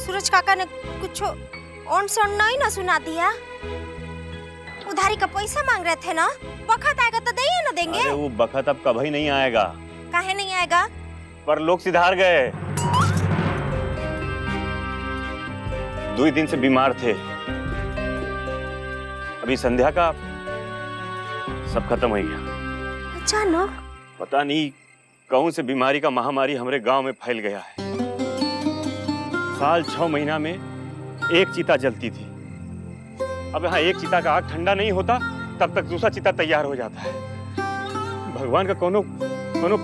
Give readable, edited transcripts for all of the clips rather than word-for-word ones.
सूरज काका ने कुछ ऑन सॉन नहीं ना सुना दिया। उधारी का पैसा मांग रहे थे ना, वक्त आएगा तो देंगे ना देंगे। अरे वो बखत अब कभी नहीं आएगा। काहे नहीं आएगा? पर लोग सिधार गए। 2 दिन से बीमार थे, अभी संध्या का सब खत्म हो गया। अचानक? पता नहीं कौन से बीमारी का महामारी हमारे गांव में फैल गया है। साल 6 महीना में एक चिता जलती थी। अब यहाँ एक चिता का आग ठंडा नहीं होता तब तक दूसरा चिता तैयार हो जाता है। भगवान का कोनो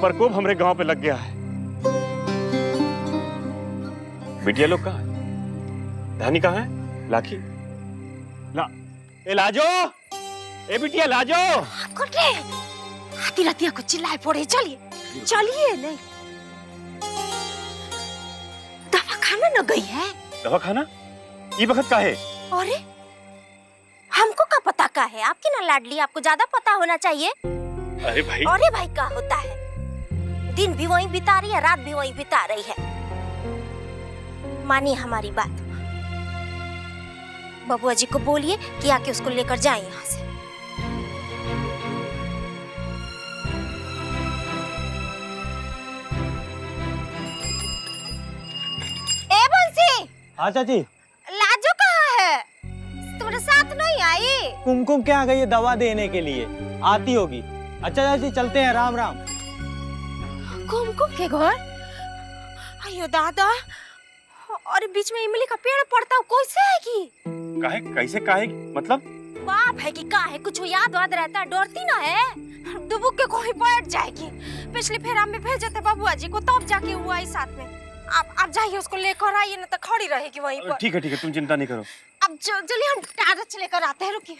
प्रकोप हमारे गांव पे लग गया है। बिटिया लोग कहाँ है? धानी कहाँ है? लाखी ए लाजो, ए बिटिया लाजो। आती रातिया को चिल्लाए पड़े। चलिए चलिए। नहीं दवा खाना न गई है। दवा खाना ये वक्त का है? अरे हमको क्या पता का है? आपकी ना लाडली, आपको ज्यादा पता होना चाहिए। अरे भाई क्या होता है? दिन भी वहीं बिता रही है, रात भी वहीं बिता रही है। मानिए हमारी बात। बबुआ जी को बोलिए कि आके उसको लेकर जाए यहाँ से। ए बंसी। हाँ चाची। लाजो कहाँ है? तुम्हारे साथ नहीं आई? कुमकुम क्या गई है दवा देने के लिए, आती होगी। अच्छा चाची चलते हैं, राम राम। कुमकुम के घर? अयो दादा, और बीच में इमली का पेड़ पड़ता, कैसे आएगी? काहे कैसे काहे मतलब? बाप है कि का है, कुछ याद वाद रहता है, डरती ना है। दुबुक के कोई बैठ जाएगी। पिछली फेरा में भेजे थे बबुआ जी को, तब जाके हुआ इस साथ में। आप जाइए, उसको लेकर आइए, ना तो खड़ी रहेगी वहीं पर। ठीक है तुम चिंता नहीं करो। अब चलिए हम टारच लेकर आते हैं, रुकिए।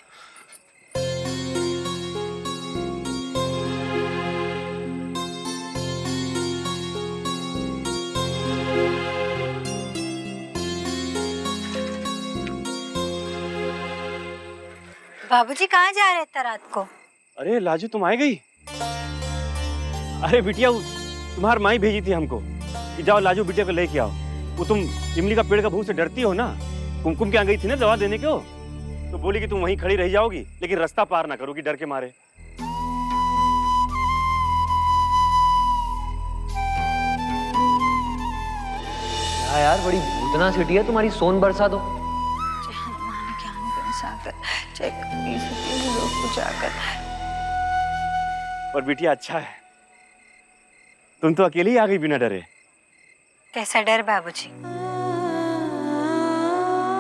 बाबूजी कहाँ जा रहे थे रात को? अरे लाजू तुम आ गई? अरे बिटिया तुम्हारी माई भेजी थी हमको कि जाओ लाजू बिटिया को लेके आओ। वो तुम इमली का पेड़ का भूत से डरती हो ना, कुमकुम के यहाँ गई थी ना दवा देने को, तो बोली कि तुम वहीं खड़ी रह जाओगी लेकिन रास्ता पार ना करोगी डर के मारे। यार बड़ी भूतना सिटी है तुम्हारी, सोन बरसा दो। और बिटिया अच्छा है, तुम तो अकेली ही आ गई बिना डरे। कैसा डर बाबूजी?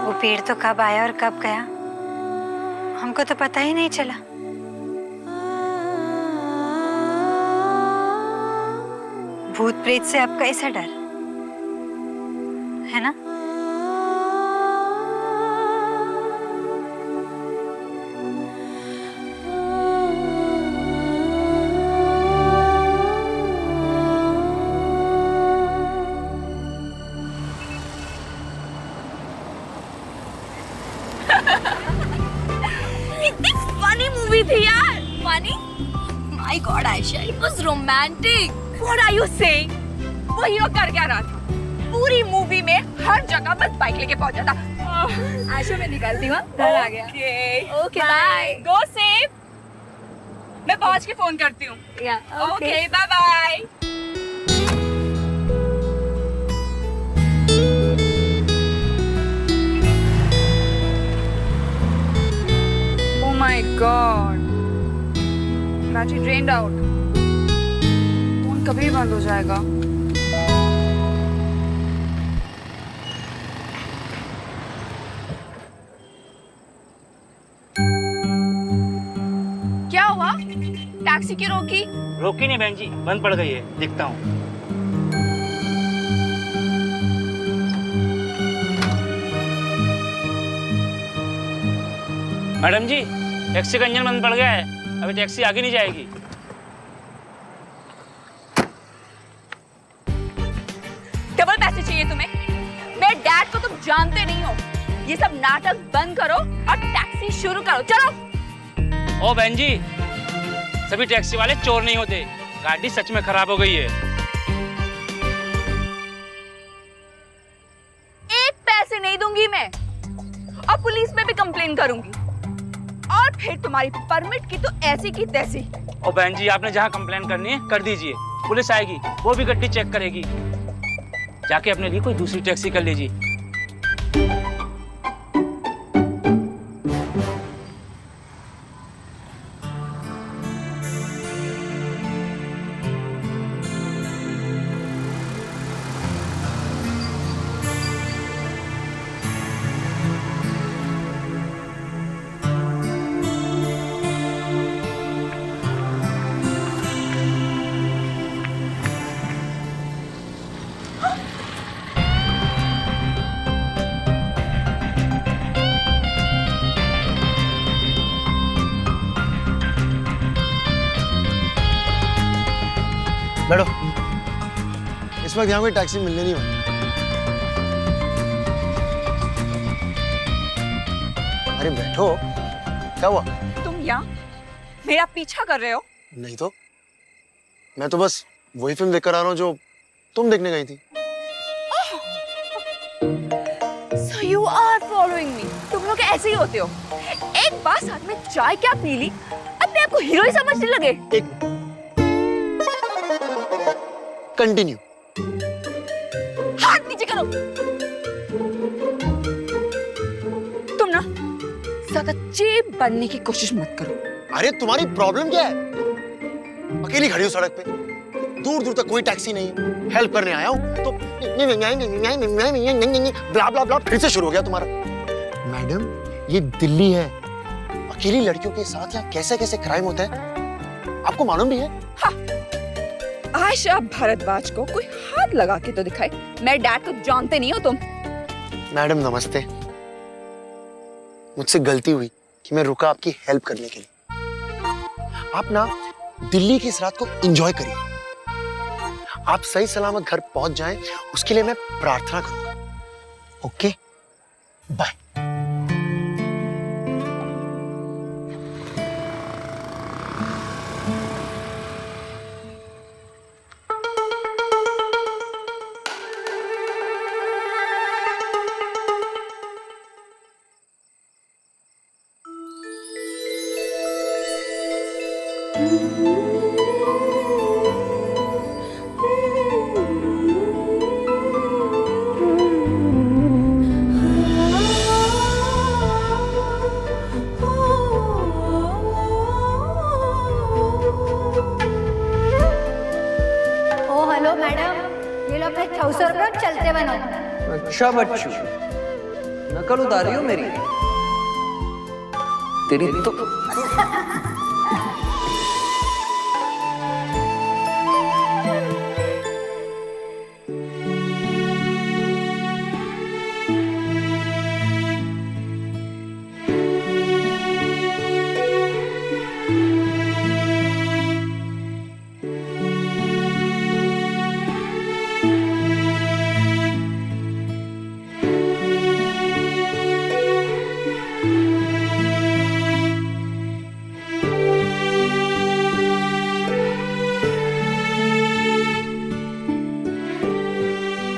वो पेड़ तो कब आया और कब गया हमको तो पता ही नहीं चला। भूत प्रेत से अब कैसा डर है ना? My God, Aisha, it was romantic. What are you saying? वही वो कर क्या रहा था? पूरी मूवी में हर जगह बस बाइक लेके पहुंचा था। आयशा मैं निकलती हूँ, घर आ गया। Okay, bye. Go safe. मैं पहुंच के फोन करती हूँ। Okay, bye bye. Oh my God. Battery drained out. Phone कभी बंद हो जाएगा। क्या हुआ? टैक्सी क्यों रोकी? रोकी नहीं बहन जी, बंद पड़ गई है, दिखता हूँ। मैडम जी, टैक्सी का इंजन बंद पड़ गया है, अभी टैक्सी आगे नहीं जाएगी। डबल पैसे चाहिए तुम्हें? मेरे डैड को तुम जानते नहीं हो। ये सब नाटक बंद करो और टैक्सी शुरू करो, चलो। ओ बहन जी, सभी टैक्सी वाले चोर नहीं होते, गाड़ी सच में खराब हो गई है। करूंगी मैं, और पुलिस में भी कंप्लेन करूंगी, और फिर तुम्हारी परमिट की तो ऐसी की तैसी। ओ बहन जी, आपने जहाँ कंप्लेन करनी है कर दीजिए, पुलिस आएगी, वो भी गड्डी चेक करेगी। जाके अपने लिए कोई दूसरी टैक्सी कर लीजिए। बैठो, इस वक्त यहाँ कोई टैक्सी मिलने नहीं वाली। अरे बैठो, क्या हुआ? तुम यहाँ मेरा पीछा कर रहे हो? नहीं तो, मैं तो बस वही फिल्म देखकर आ रहा हूँ जो तुम देखने गई थी। So you are following me. तुम लोग ऐसे ही होते हो। एक बार साथ में चाय क्या पी ली, अपने आप को हीरो ही समझने लगे। एक कंटिन्यू। हाथ नीचे करो। तुम ना ज्यादा चीप बनने की कोशिश मत करो। अरे तुम्हारी प्रॉब्लम क्या है? अकेली खड़ी हो सड़क पे, दूर दूर तक कोई टैक्सी नहीं है, हेल्प करने आया हूँ तो ब्ला ब्ला ब्ला फिर से शुरू हो गया तुम्हारा। मैडम, ये दिल्ली है, अकेली लड़कियों के साथ यहाँ कैसे कैसे क्राइम होता है आपको मालूम भी है? हाँ। आशा भारद्वाज को कोई हाथ लगा के तो दिखाए। मेरे डैड को जानते नहीं हो तुम। मैडम नमस्ते, मुझसे गलती हुई कि मैं रुका आपकी हेल्प करने के लिए। आप ना दिल्ली की इस रात को एंजॉय करिए, आप सही सलामत घर पहुंच जाएं उसके लिए मैं प्रार्थना करूंगा। Okay, bye. हेलो मैडम, ये लो अपने 400 रुपये चलते बनो। अच्छा बच्चू, नकल उतारी हो मेरी? तेरी तो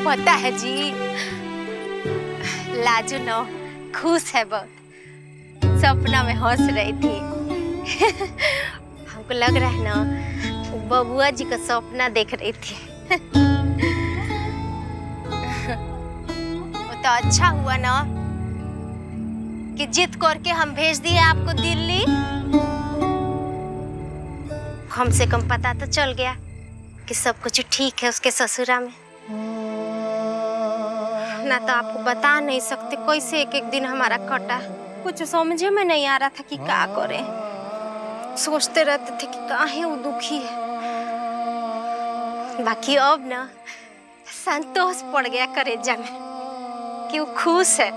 पता है जी, लाजू नो खुश है बहुत, सपना में हंस रही थी। हमको लग रहा है ना बबुआ जी का सपना देख रही थी। वो तो अच्छा हुआ ना कि जिद करके हम भेज दिए आपको दिल्ली। कम से कम पता तो चल गया कि सब कुछ ठीक है उसके ससुरा में। ना तो आपको बता नहीं सकते कैसे एक एक दिन हमारा कटा। कुछ समझे में नहीं आ रहा था कि क्या करें। सोचते रहते थे कि काहे वो दुखी है। बाकी अब ना संतोष पड़ गया कलेजा में कि वो खुश है।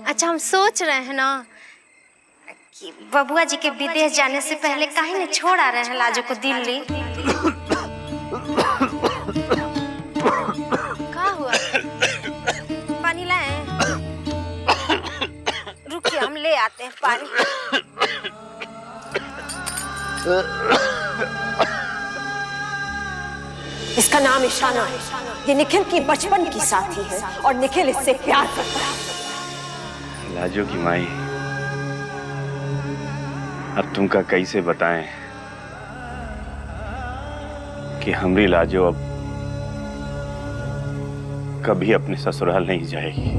अच्छा, हम सोच रहे हैं ना कि बबुआ जी के विदेश जाने से पहले काहे नहीं छोड़ आ रहे हैं लाजो को दिल्ली। क्या हुआ? पानी लाएं? रुकिए, हम ले आते हैं पानी। इसका नाम ईशाना है। ये निखिल की बचपन की साथी है और निखिल इससे प्यार करता है। लाजो की माई, अब तुमका कैसे बताएं कि हमरी लाजो अब कभी अपने ससुराल नहीं जाएगी।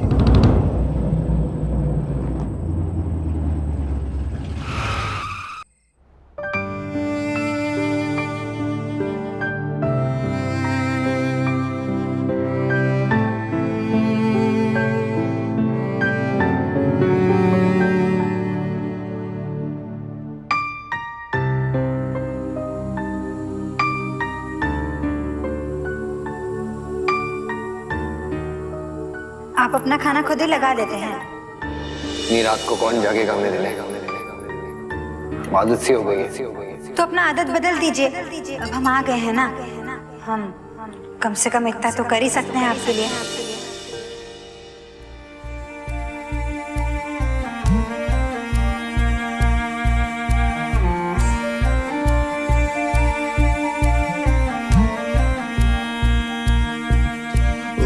आप अपना खाना खुद ही लगा लेते हैं। इतनी रात को कौन जागेगा मेरे लिए? आदत सी हो गई है। तो अपना आदत बदल दीजिए। अब हम आ गए हैं ना, हम कम से कम इतना तो कर ही सकते हैं आपके लिए।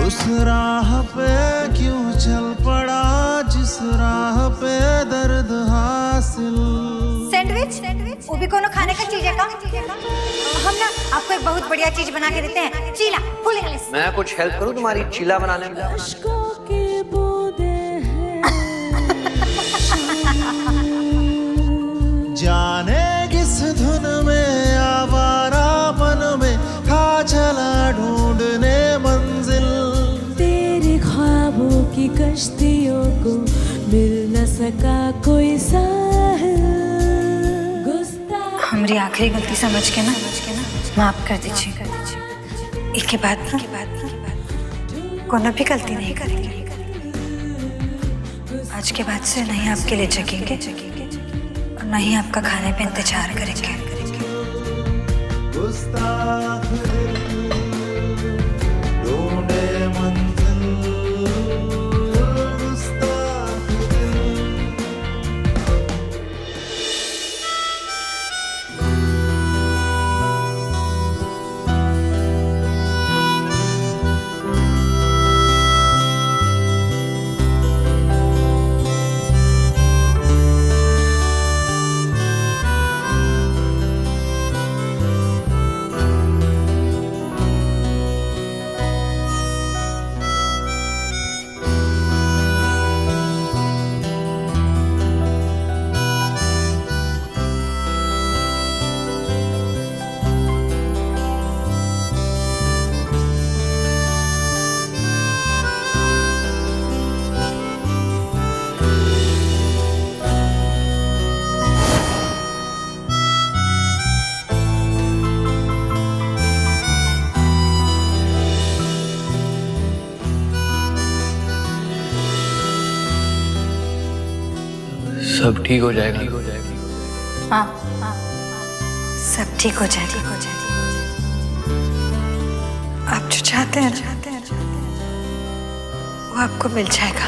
उस राह पे क्यों चल पड़ा जिस राह पे दर्द हासिल। सैंडविच वो भी कोनो खाने का चीज है का? हम ना आपको एक बहुत बढ़िया चीज बना के देते हैं, चीला फुल इंग्लिश। मैं कुछ हेल्प करूं तुम्हारी चीला बनाने में? जाने किस धुन में आवारा मन में खा चला ढूंढने मंजिल। तेरे ख्वाबों की कश्तियों को मिल न सका कोई साहिल। हमारी आखिरी गलती समझ के ना माफ कर दीजिए। इसके बाद कोनो भी गलती नहीं करेंगे। आज के बाद से नहीं आपके लिए जगेंगे और नहीं आपका खाने पे इंतजार करेंगे। सब ठीक हो जाएगा। हाँ, सब ठीक हो जाएगा। आप जो चाहते हैं वो आपको मिल जाएगा।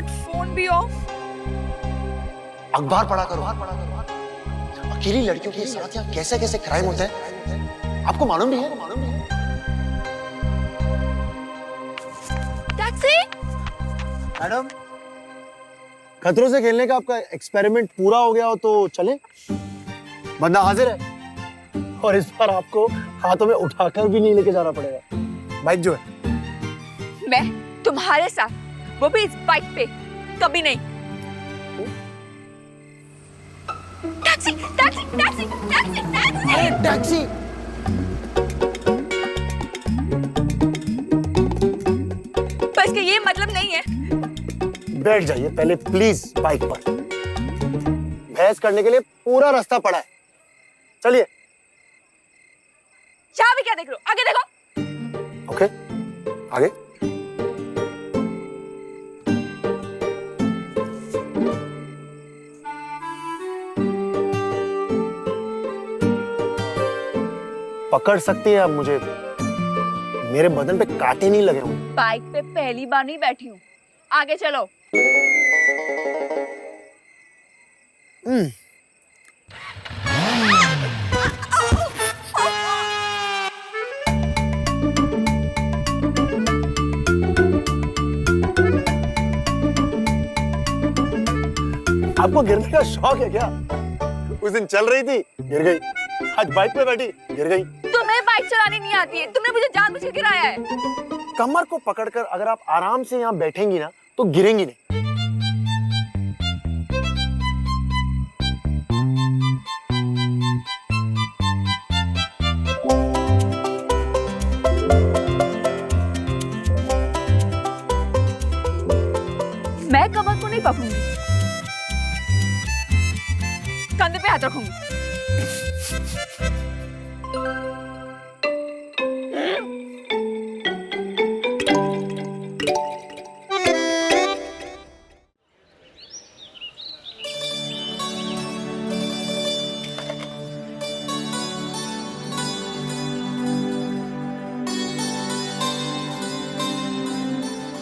फोन भी ऑफ। अखबार पढ़ा करो। अकेली लड़कियों के साथ यहाँ कैसे कैसे क्राइम होते हैं आपको मालूम भी है? टैक्सी मैडम, खतरों से खेलने का आपका एक्सपेरिमेंट पूरा हो गया हो तो चले। बंदा हाजिर है और इस बार आपको हाथों में उठाकर भी नहीं लेके जाना पड़ेगा। बाइक जो है मैं तुम्हारे साथ, वो भी इस बाइक पे, कभी नहीं। Taxi taxi taxi taxi taxi taxi. बस के ये मतलब नहीं है। बैठ जाइए पहले प्लीज बाइक पर। बहस करने के लिए पूरा रास्ता पड़ा है, चलिए। यहाँ भी क्या देख रहे हो? आगे देखो। ओके, आगे। पकड़ सकती है आप मुझे, मेरे बदन पे कांटे नहीं लगे होंगे। बाइक पे पहली बार नहीं बैठी हूँ, आगे चलो। आपको गिरने का शौक है क्या? उस दिन चल रही थी, गिर गई। आज बाइक पे बैठी, गिर गई। तुम्हें बाइक चलानी नहीं आती है, तुमने मुझे जानबूझ के गिराया है। कमर को पकड़कर अगर आप आराम से यहाँ बैठेंगी ना तो गिरेंगी नहीं। मैं कमर को नहीं पकड़ूंगी, कंधे पे हाथ रखूंगी।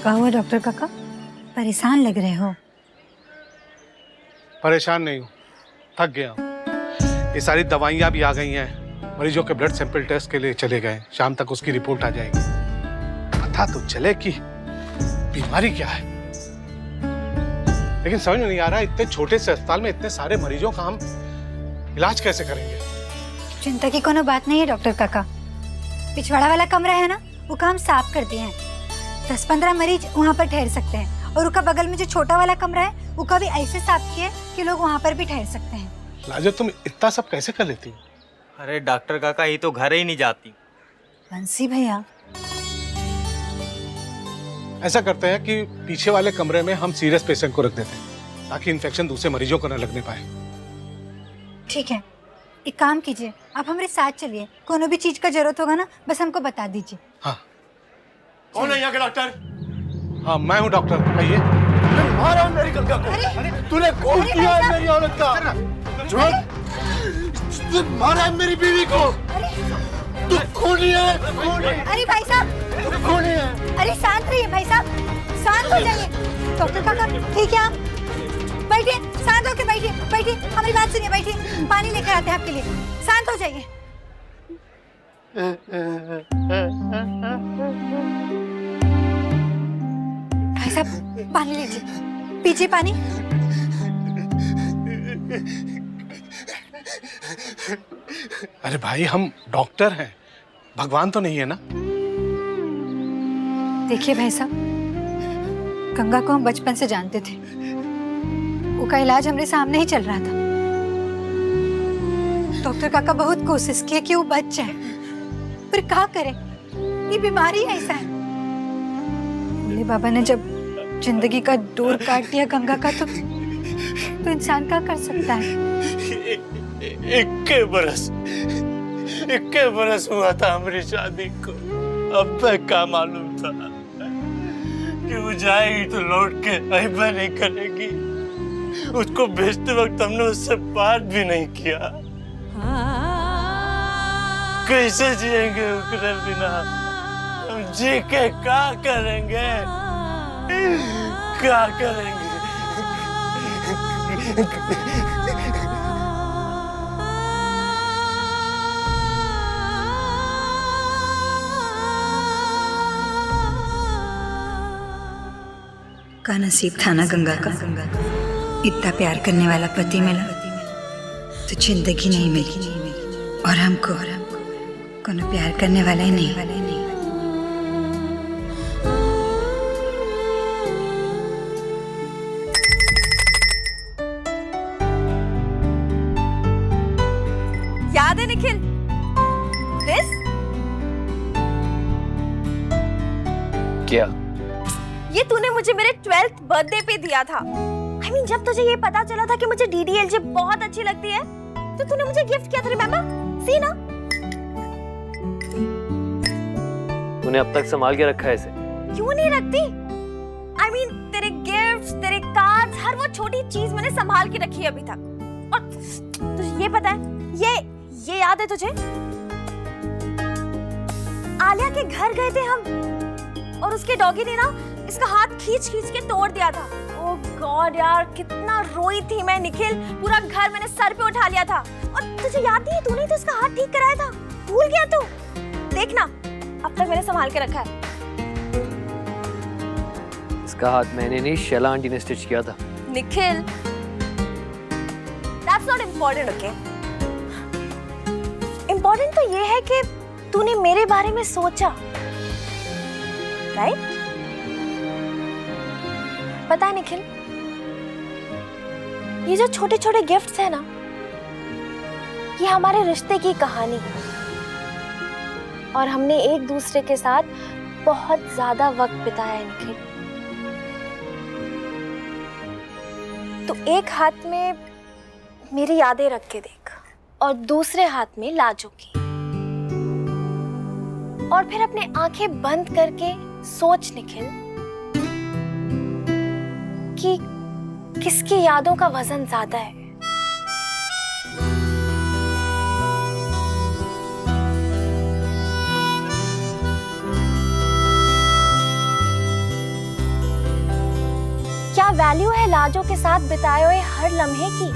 क्या हुआ डॉक्टर काका, परेशान लग रहे हो? परेशान नहीं हूँ, थक गया हूँ। ये सारी दवाइयाँ भी आ गई हैं, मरीजों के ब्लड सैंपल टेस्ट के लिए चले गए, शाम तक उसकी रिपोर्ट आ जाएगी। पता तो चले कि बीमारी क्या है, लेकिन समझ में नहीं आ रहा इतने छोटे से अस्पताल में इतने सारे मरीजों का हम इलाज कैसे करेंगे। चिंता की कोनो बात नहीं है डॉक्टर काका, पिछवाड़ा वाला कमरा है ना, वो काम साफ कर दिए हैं। 10-15 मरीज वहाँ पर ठहर सकते हैं, और उसका बगल में जो छोटा वाला कमरा है उसका भी ऐसे साफ किया है कि लोग वहाँ पर भी ठहर सकते हैं। लाजो, तुम इतना सब कैसे कर लेती हो? अरे डॉक्टर काका, ये तो घर ही नहीं जाती। बंसी भैया, ऐसा करते हैं कि पीछे वाले कमरे में हम सीरियस पेशेंट को रख देते हैं ताकि इन्फेक्शन दूसरे मरीजों को न लगने पाए। ठीक है, एक काम कीजिए, आप हमारे साथ चलिए, कोनो भी चीज का जरूरत होगा ना बस हमको बता दीजिए। हाँ। कौन है यहाँ के डॉक्टर? हाँ, मैं हूँ डॉक्टर, कहिए। मारा मेरी गंगा को, तूने खून किया है मेरी औरत का, तू मारा मेरी बीवी को, तू खूनी है, खूनी। अरे भाई साहब, तू खूनी है। अरे शांत रहिए भाई साहब, शांत हो जाइए। डॉक्टर काका ठीक है, आप बैठिए, शांत होकर बैठिए, बैठिए, हमारी बात सुनिए, बैठिए, पानी लेकर आते हैं आपके लिए, शांत हो जाइए। भाई साहब पानी लीजिए, पीजिए पानी। अरे भाई, हम डॉक्टर हैं, भगवान तो नहीं है ना। देखिए भाई साहब, गंगा को हम बचपन से जानते थे, उसका इलाज हमारे सामने ही चल रहा था। डॉक्टर काका बहुत कोशिश किए कि वो बच जाए, पर क्या करे, ये बीमारी ऐसा है। भोले बाबा ने जब जिंदगी का डोर काट दिया गंगा का, तो इंसान क्या कर सकता है। 21 बरस हुआ था हमारी शादी को, अब तक क्या मालूम था कि वो जाएगी तो लौट के अहिबा नहीं करेगी। उसको भेजते वक्त हमने उससे बात भी नहीं किया। कैसे जिएंगे उसके बिना? हम जी के क्या करेंगे, क्या करेंगे? का नसीब था ना गंगा का, इतना प्यार करने वाला पति मिला तो जिंदगी नहीं मिली, और हमको कोनो प्यार करने वाला ही नहीं। याद है निखिल, दिस क्या? ये तूने मुझे मेरे 12th बर्थडे पे दिया था। I mean, जब तुझे ये पता चला था कि मुझे DDLJ बहुत अच्छी लगती है, तो तूने मुझे गिफ्ट किया था, रिमेम्बर? सी ना? तूने अब तक संभाल के रखा है इसे। क्यों नहीं रखती? I mean, तेरे गिफ्ट्स, तेरे कार्ड्स, हर वो छोटी चीज मैंने संभाल के रखी है अभी तक। और तुझे ये पता है, ये याद है तुझे? आलिया के घर गए थे हम और उसके डॉगी ने ना इसका हाथ खींच के तोड़ दिया था। ओह गॉड यार, कितना रोई थी मैं निखिल, पूरा घर मैंने सर पे उठा लिया था। और तुझे याद नहीं, तूने तो इसका हाथ ठीक कराया था, भूल गया तू? देखना, अब तक मैंने संभाल के रखा है। इसका हाथ मैंने नहीं, शैला आंटी ने स्टिच किया था। Nikhil, that's not important, okay? Important तो ये है कि तूने मेरे बारे में सोचा, right? पता है निखिल, ये जो छोटे छोटे गिफ्ट्स है ना, ये हमारे रिश्ते की कहानी है। और हमने एक दूसरे के साथ बहुत ज्यादा वक्त बिताया है निखिल। तो एक हाथ में मेरी यादें रख के देख और दूसरे हाथ में लाजो की, और फिर अपने आंखें बंद करके सोच निखिल कि किसकी यादों का वजन ज्यादा है। क्या वैल्यू है लाजो के साथ बिताए हुए हर लम्हे की?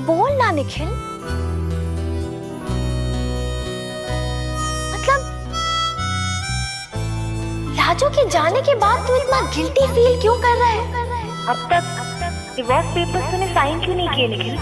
बोल ना निखिल। मतलब लाजो के जाने के बाद तू इतना गिल्टी फील क्यों कर रहा है? अब तक डिवोर्स पेपर्स तूने साइन क्यों नहीं किए निखिल?